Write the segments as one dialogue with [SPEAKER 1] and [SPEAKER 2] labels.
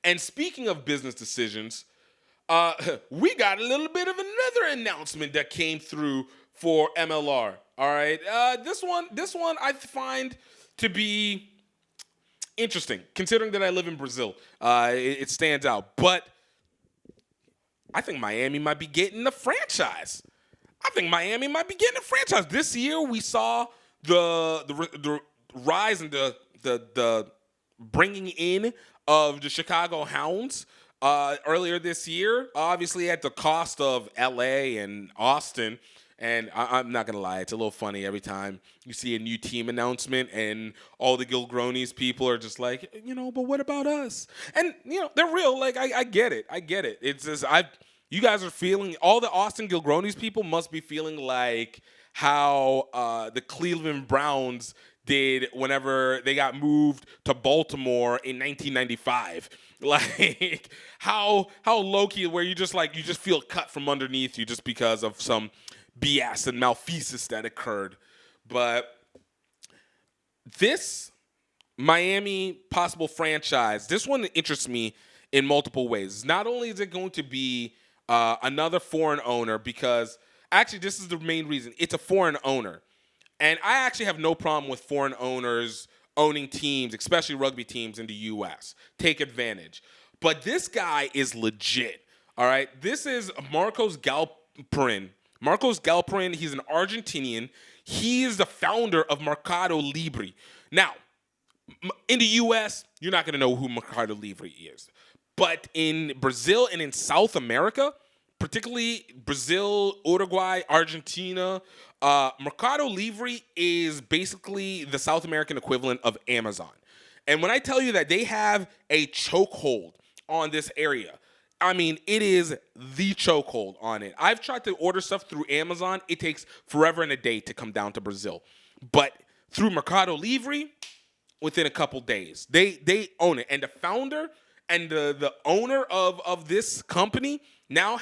[SPEAKER 1] And speaking of business decisions, we got a little bit of another announcement that came through for MLR. All right, this one I find to be interesting, considering that I live in Brazil. It stands out, but I think Miami might be getting a franchise. I think Miami might be getting a franchise this year. We saw the rise and the bringing in of the Chicago Hounds earlier this year, obviously at the cost of LA and Austin. And I'm not gonna lie, it's a little funny every time you see a new team announcement, and all the Gilgronis people are just like, but what about us? And they're real. Like I get it, I get it. It's just you guys are feeling, all the Austin Gilgronis people must be feeling like how the Cleveland Browns did whenever they got moved to Baltimore in 1995. Like how low key, where you just feel cut from underneath you just because of some BS and malfeasance that occurred. But this Miami possible franchise, this one interests me in multiple ways. Not only is it going to be another foreign owner, because actually this is the main reason. It's a foreign owner. And I actually have no problem with foreign owners owning teams, especially rugby teams in the U.S. Take advantage. But this guy is legit, all right? This is Marcos Galperin. Marcos Galperin, he's an Argentinian. He is the founder of Mercado Libre. Now, in the U.S., you're not going to know who Mercado Libre is. But in Brazil and in South America, particularly Brazil, Uruguay, Argentina, Mercado Libre is basically the South American equivalent of Amazon. And when I tell you that they have a chokehold on this area, I mean, it is the chokehold on it. I've tried to order stuff through Amazon. It takes forever and a day to come down to Brazil. But through Mercado Libre, within a couple days, they own it. And the founder and the owner of this company now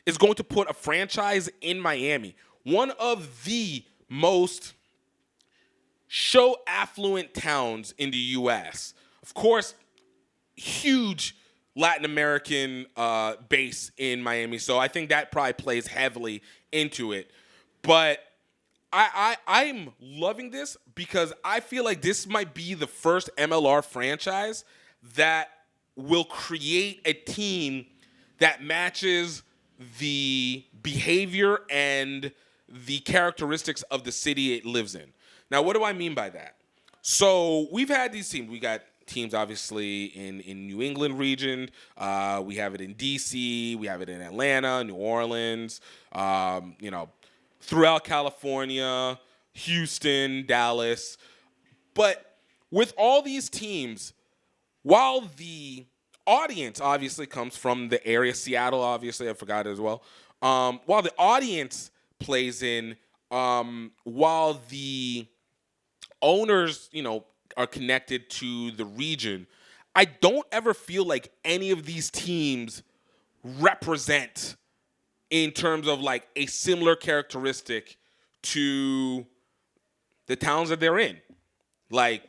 [SPEAKER 1] is going to put a franchise in Miami. One of the most show affluent towns in the U.S. Of course, huge Latin American base in Miami. So I think that probably plays heavily into it. But I'm loving this because I feel like this might be the first MLR franchise that will create a team that matches the behavior and the characteristics of the city it lives in. Now, what do I mean by that? So we've had these teams. We got teams, obviously, in New England region. We have it in D.C. We have it in Atlanta, New Orleans, throughout California, Houston, Dallas. But with all these teams, while the audience obviously comes from the area, Seattle, obviously, I forgot as well. While the audience plays in, while the owners, are connected to the region, I don't ever feel like any of these teams represent in terms of like a similar characteristic to the towns that they're in. Like,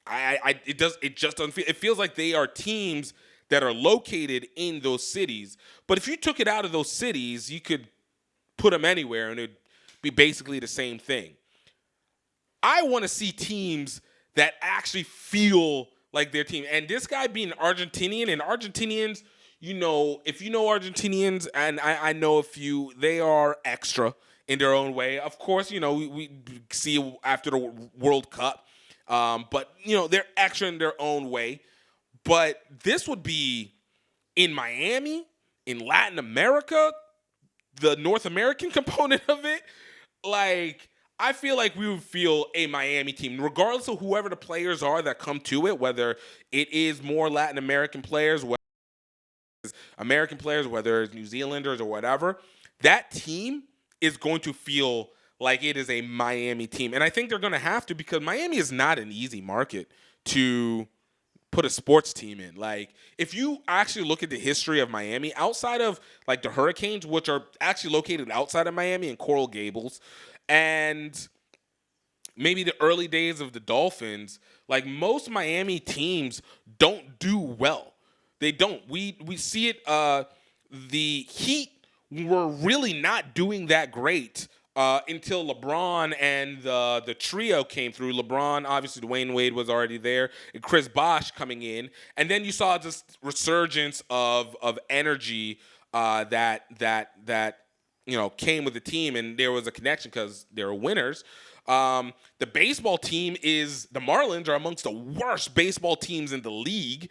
[SPEAKER 1] it just doesn't feel. It feels like they are teams that are located in those cities. But if you took it out of those cities, you could put them anywhere, and it'd be basically the same thing. I want to see teams that actually feel like their team. And this guy being Argentinian, and Argentinians, if you know Argentinians, and I know a few, they are extra in their own way. Of course, we see after the World Cup. But, they're extra in their own way. But this would be in Miami, in Latin America, the North American component of it. Like, I feel like we would feel a Miami team, regardless of whoever the players are that come to it, whether it is more Latin American players, whether it's American players, whether it's New Zealanders or whatever. That team is going to feel like it is a Miami team. And I think they're going to have to, because Miami is not an easy market to put a sports team in. Like, if you actually look at the history of Miami, outside of like the Hurricanes, which are actually located outside of Miami in Coral Gables, and maybe the early days of the Dolphins, like most Miami teams don't do well. They don't. We see it. The Heat were really not doing that great until LeBron and the trio came through. LeBron, obviously, Dwayne Wade was already there, and Chris Bosh coming in, and then you saw just resurgence of energy that came with the team, and there was a connection because they were winners. The baseball team the Marlins are amongst the worst baseball teams in the league.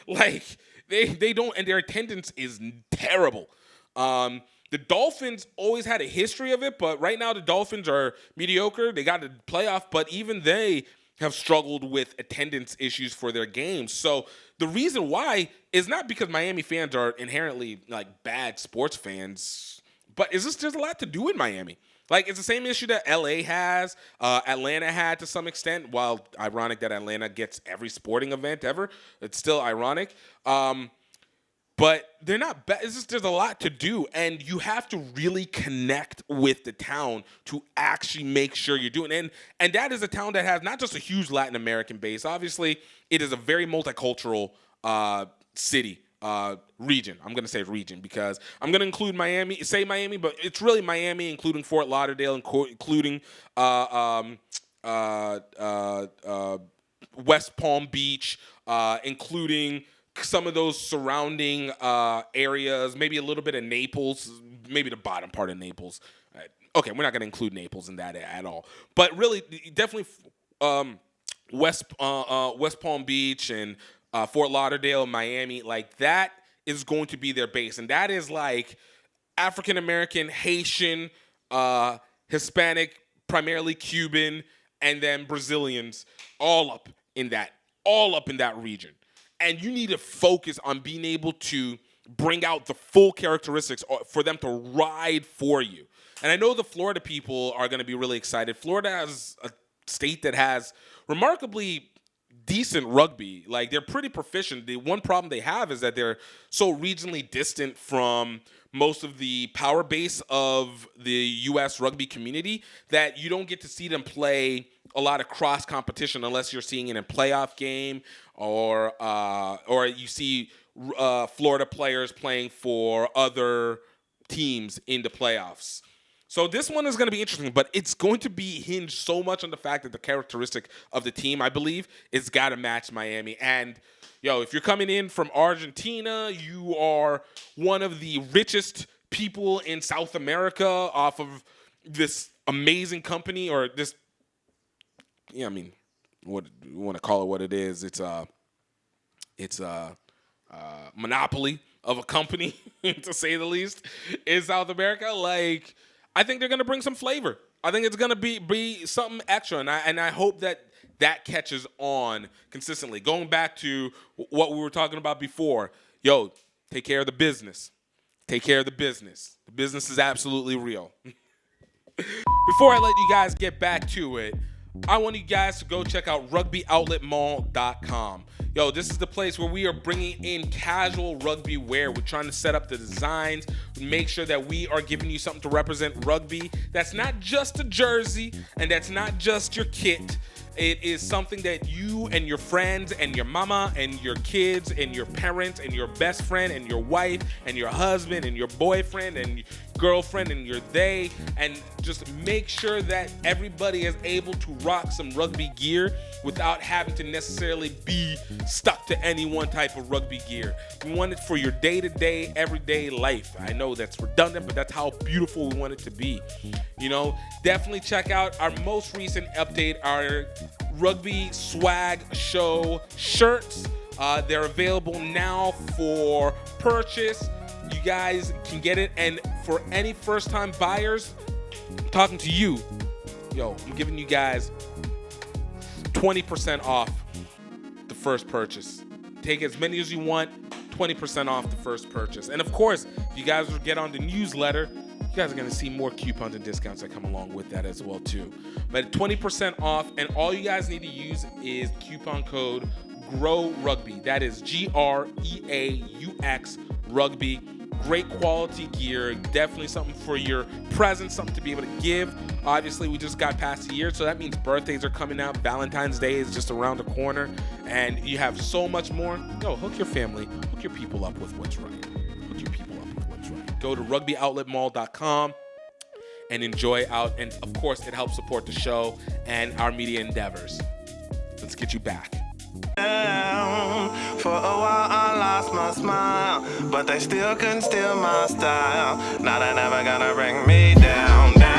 [SPEAKER 1] Like they don't, and their attendance is terrible. The Dolphins always had a history of it, but right now the Dolphins are mediocre. They got a playoff, but even they have struggled with attendance issues for their games. So the reason why is not because Miami fans are inherently like bad sports fans, but is there's a lot to do in Miami. Like, it's the same issue that LA has, Atlanta had to some extent. While ironic that Atlanta gets every sporting event ever, it's still ironic. But they're not bad. It's just there's a lot to do, and you have to really connect with the town to actually make sure you're doing it. And that is a town that has not just a huge Latin American base. Obviously, it is a very multicultural city. Region. I'm going to say region because I'm going to include Miami, but it's really Miami, including Fort Lauderdale, including West Palm Beach, including some of those surrounding areas, maybe a little bit of Naples, maybe the bottom part of Naples. Okay, we're not going to include Naples in that at all. But really, definitely West Palm Beach and Fort Lauderdale, Miami, like that is going to be their base. And that is like African-American, Haitian, Hispanic, primarily Cuban, and then Brazilians all up in that region. And you need to focus on being able to bring out the full characteristics for them to ride for you. And I know the Florida people are going to be really excited. Florida is a state that has remarkably decent rugby. Like, they're pretty proficient. The one problem they have is that they're so regionally distant from most of the power base of the U.S. rugby community that you don't get to see them play a lot of cross competition unless you're seeing it in a playoff game or you see Florida players playing for other teams in the playoffs. So this one is going to be interesting, but it's going to be hinged so much on the fact that the characteristic of the team, I believe, is got to match Miami. And, if you're coming in from Argentina, you are one of the richest people in South America off of this amazing company or this, what you want to call it what it is. It's a monopoly of a company, to say the least, in South America. Like, I think they're going to bring some flavor. I think it's going to be something extra, and I hope that catches on consistently. Going back to what we were talking about before, take care of the business. Take care of the business. The business is absolutely real. Before I let you guys get back to it, I want you guys to go check out rugbyoutletmall.com. This is the place where we are bringing in casual rugby wear. We're trying to set up the designs, make sure that we are giving you something to represent rugby. That's not just a jersey, and that's not just your kit. It is something that you and your friends and your mama and your kids and your parents and your best friend and your wife and your husband and your boyfriend and girlfriend and your they, and just make sure that everybody is able to rock some rugby gear without having to necessarily be stuck to any one type of rugby gear. We want it for your day-to-day, everyday life. I know that's redundant, but that's how beautiful we want it to be. Definitely check out our most recent update, our Rugby Swag Show shirts. They're available now for purchase. You guys can get it. And for any first-time buyers, I'm talking to you. I'm giving you guys 20% off the first purchase. Take as many as you want, 20% off the first purchase. And of course, if you guys will get on the newsletter, you guys are going to see more coupons and discounts that come along with that as well too. But 20% off, and all you guys need to use is coupon code GROWRUGBY. That is GREAUX Rugby. great quality gear, definitely something for your present, something to be able to give. Obviously, we just got past the year, so that means birthdays are coming out. Valentine's Day is just around the corner, and you have so much more. Yo, hook your family, hook your people up with what's right. Hook your people up with what's right. Go to rugbyoutletmall.com and enjoy out. And of course, it helps support the show and our media endeavors. Let's get you back.
[SPEAKER 2] For a while I lost my smile, but they still couldn't steal my style. Now they're never gonna bring me down.